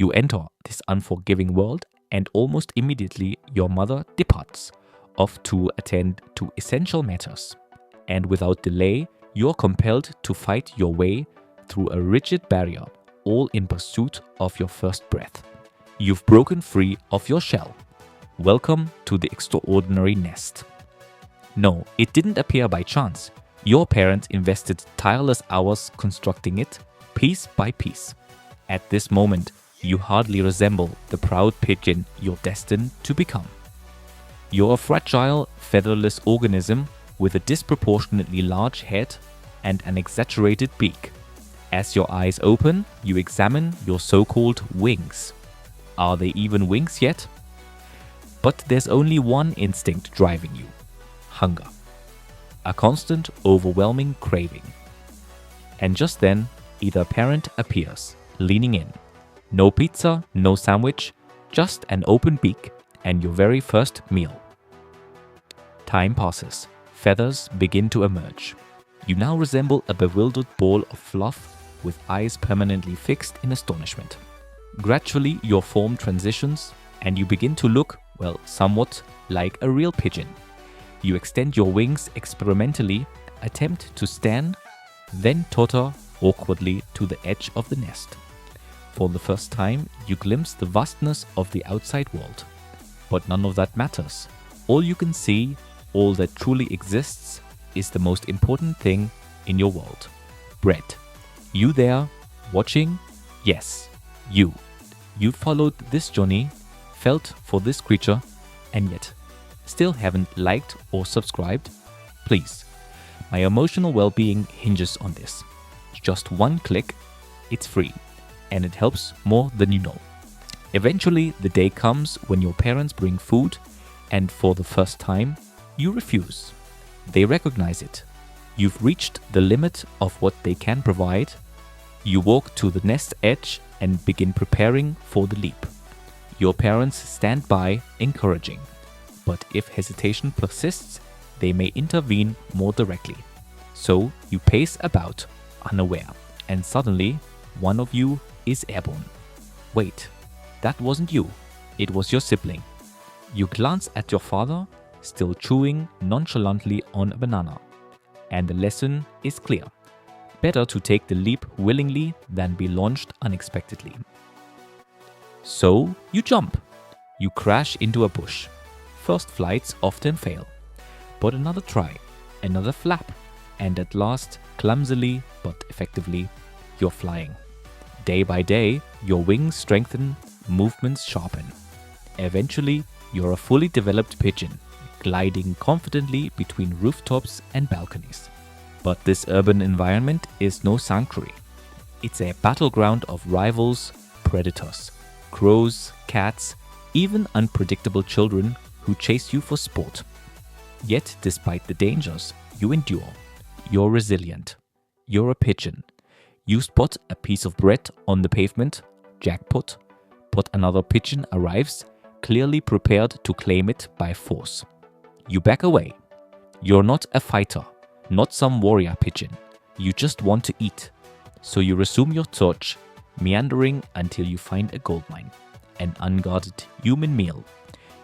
You enter this unforgiving world, and almost immediately your mother departs, off to attend to essential matters. And without delay, you're compelled to fight your way through a rigid barrier, all in pursuit of your first breath. You've broken free of your shell. Welcome to the extraordinary nest. No, it didn't appear by chance. Your parents invested tireless hours constructing it, piece by piece. At this moment, you hardly resemble the proud pigeon you're destined to become. You're a fragile, featherless organism with a disproportionately large head and an exaggerated beak. As your eyes open, you examine your so-called wings. Are they even wings yet? But there's only one instinct driving you: hunger. A constant, overwhelming craving. And just then, either parent appears, leaning in. No pizza, no sandwich, just an open beak and your very first meal. Time passes. Feathers begin to emerge. You now resemble a bewildered ball of fluff with eyes permanently fixed in astonishment. Gradually, your form transitions and you begin to look, well, somewhat like a real pigeon. You extend your wings experimentally, attempt to stand, then totter awkwardly to the edge of the nest. For the first time, you glimpse the vastness of the outside world. But none of that matters. All you can see, all that truly exists, is the most important thing in your world: bread. You there, watching? Yes, you. You followed this journey, felt for this creature, and yet still haven't liked or subscribed? Please, my emotional well-being hinges on this. Just one click, it's free, and it helps more than you know. Eventually, the day comes when your parents bring food, and for the first time, you refuse. They recognize it. You've reached the limit of what they can provide. You walk to the nest edge and begin preparing for the leap. Your parents stand by, encouraging. But if hesitation persists, they may intervene more directly. So you pace about, unaware, and suddenly one of you is airborne. Wait, that wasn't you. It was your sibling. You glance at your father, still chewing nonchalantly on a banana. And the lesson is clear. Better to take the leap willingly than be launched unexpectedly. So you jump. You crash into a bush. First flights often fail. But another try, another flap, and at last, clumsily but effectively, you're flying. Day by day, your wings strengthen, movements sharpen. Eventually, you're a fully developed pigeon, gliding confidently between rooftops and balconies. But this urban environment is no sanctuary. It's a battleground of rivals, predators, crows, cats, even unpredictable children who chase you for sport. Yet, despite the dangers, you endure. You're resilient. You're a pigeon. You spot a piece of bread on the pavement, jackpot, but another pigeon arrives, clearly prepared to claim it by force. You back away. You're not a fighter, not some warrior pigeon. You just want to eat. So you resume your search, meandering until you find a goldmine, an unguarded human meal.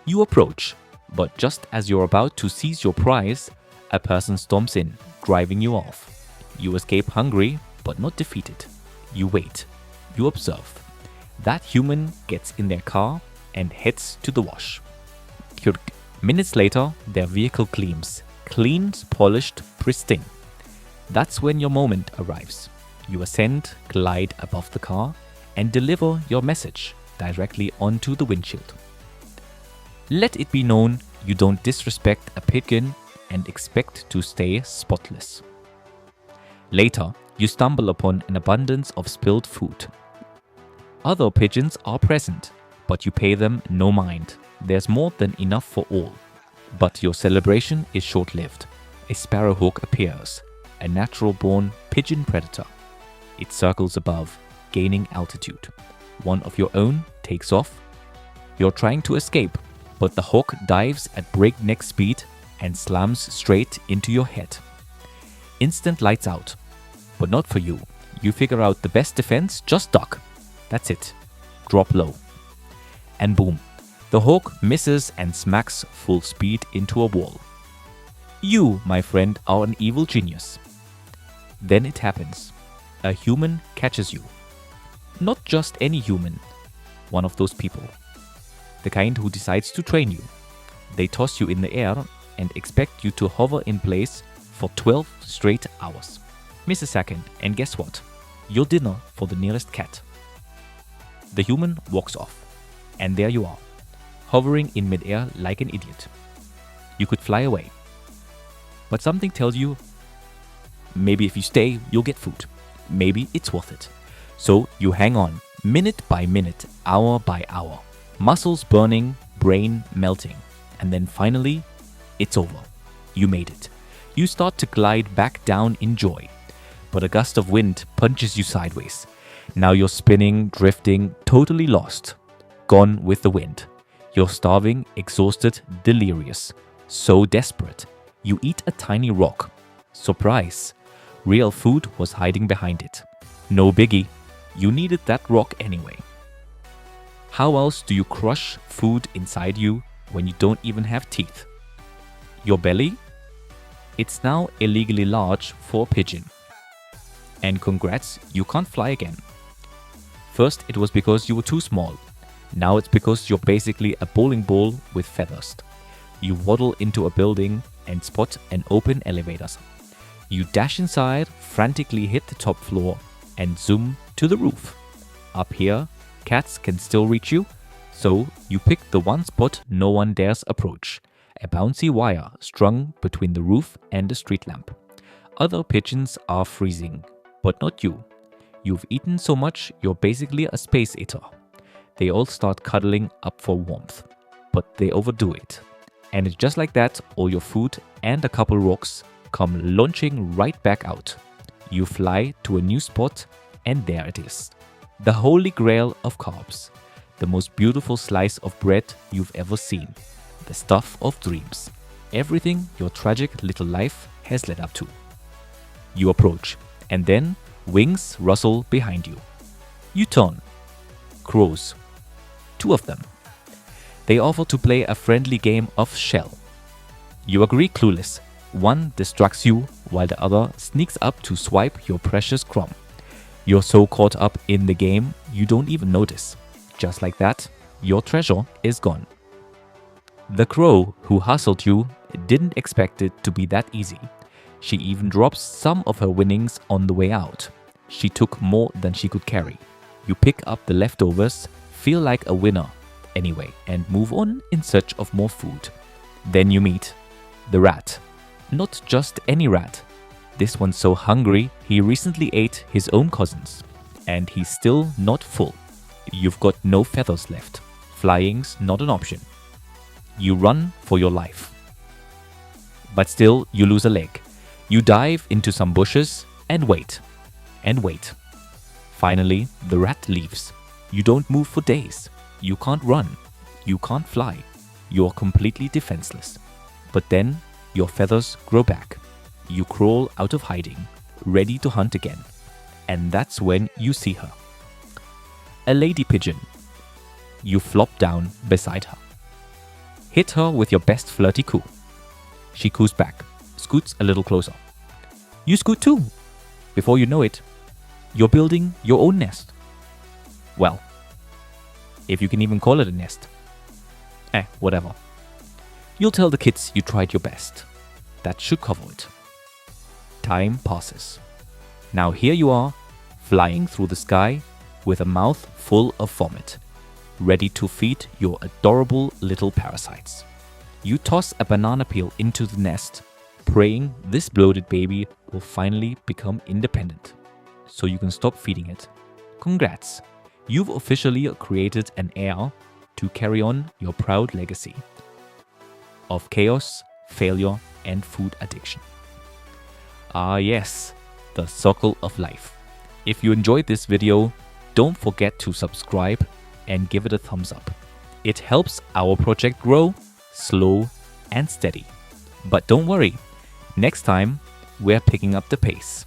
You approach, but just as you're about to seize your prize, a person storms in, driving you off. You escape hungry, but not defeated. You wait. You observe. That human gets in their car and heads to the wash. Kirk. Minutes later, their vehicle gleams, clean, polished, pristine. That's when your moment arrives. You ascend, glide above the car, and deliver your message directly onto the windshield. Let it be known you don't disrespect a pigeon and expect to stay spotless. Later, you stumble upon an abundance of spilled food. Other pigeons are present, but you pay them no mind. There's more than enough for all. But your celebration is short-lived. A sparrowhawk appears, a natural-born pigeon predator. It circles above, gaining altitude. One of your own takes off. You're trying to escape, but the hawk dives at breakneck speed and slams straight into your head. Instant lights out. But not for you. You figure out the best defense, just duck. That's it. drop low. And boom, the hawk misses and smacks full speed into a wall. You, my friend, are an evil genius. Then it happens. A human catches you. Not just any human, one of those people. The kind who decides to train you. They toss you in the air and expect you to hover in place for 12 straight hours. Miss a second, and guess what? Your dinner for the nearest cat. The human walks off, and there you are, hovering in midair like an idiot. You could fly away. But something tells you, maybe if you stay, you'll get food. Maybe it's worth it. So you hang on, minute by minute, hour by hour. Muscles burning, brain melting. And then finally, it's over. You made it. You start to glide back down in joy. But a gust of wind punches you sideways. Now you're spinning, drifting, totally lost. Gone with the wind. You're starving, exhausted, delirious. So desperate. You eat a tiny rock. Surprise! Real food was hiding behind it. No biggie. You needed that rock anyway. How else do you crush food inside you when you don't even have teeth? Your belly? It's now illegally large for a pigeon. And congrats, you can't fly again. First it was because you were too small. Now it's because you're basically a bowling ball with feathers. You waddle into a building and spot an open elevator. You dash inside, frantically hit the top floor, and zoom to the roof. Up here, cats can still reach you, so you pick the one spot no one dares approach. A bouncy wire strung between the roof and the street lamp. Other pigeons are freezing, but not you. You've eaten so much, you're basically a space eater. They all start cuddling up for warmth, but they overdo it. And it's just like that, all your food and a couple rocks come launching right back out. You fly to a new spot, and there it is. The holy grail of carbs. The most beautiful slice of bread you've ever seen. The stuff of dreams. Everything your tragic little life has led up to. You approach, and then wings rustle behind you. You turn. Crows. 2 of them. They offer to play a friendly game of shell. You agree clueless. One distracts you while the other sneaks up to swipe your precious crumb. You're so caught up in the game you don't even notice. Just like that, your treasure is gone. The crow who hustled you didn't expect it to be that easy. She even drops some of her winnings on the way out. She took more than she could carry. You pick up the leftovers, feel like a winner anyway, and move on in search of more food. Then you meet the rat. Not just any rat. This one's so hungry, he recently ate his own cousins. And he's still not full. You've got no feathers left. Flying's not an option. You run for your life. But still, you lose a leg. You dive into some bushes and wait. And wait. Finally, the rat leaves. You don't move for days. You can't run. You can't fly. You're completely defenseless. But then, your feathers grow back. You crawl out of hiding, ready to hunt again. And that's when you see her. A lady pigeon. You flop down beside her. Hit her with your best flirty coo. She coos back, scoots a little closer. You scoot too. Before you know it, you're building your own nest. Well, if you can even call it a nest. Whatever. You'll tell the kids you tried your best. That should cover it. Time passes. Now here you are, flying through the sky with a mouth full of vomit, ready to feed your adorable little parasites. You toss a banana peel into the nest, praying this bloated baby will finally become independent, so you can stop feeding it. Congrats! You've officially created an heir to carry on your proud legacy of chaos, failure, and food addiction. Ah yes, the circle of life. If you enjoyed this video, don't forget to subscribe and give it a thumbs up. It helps our project grow, slow and steady. But don't worry, next time we're picking up the pace.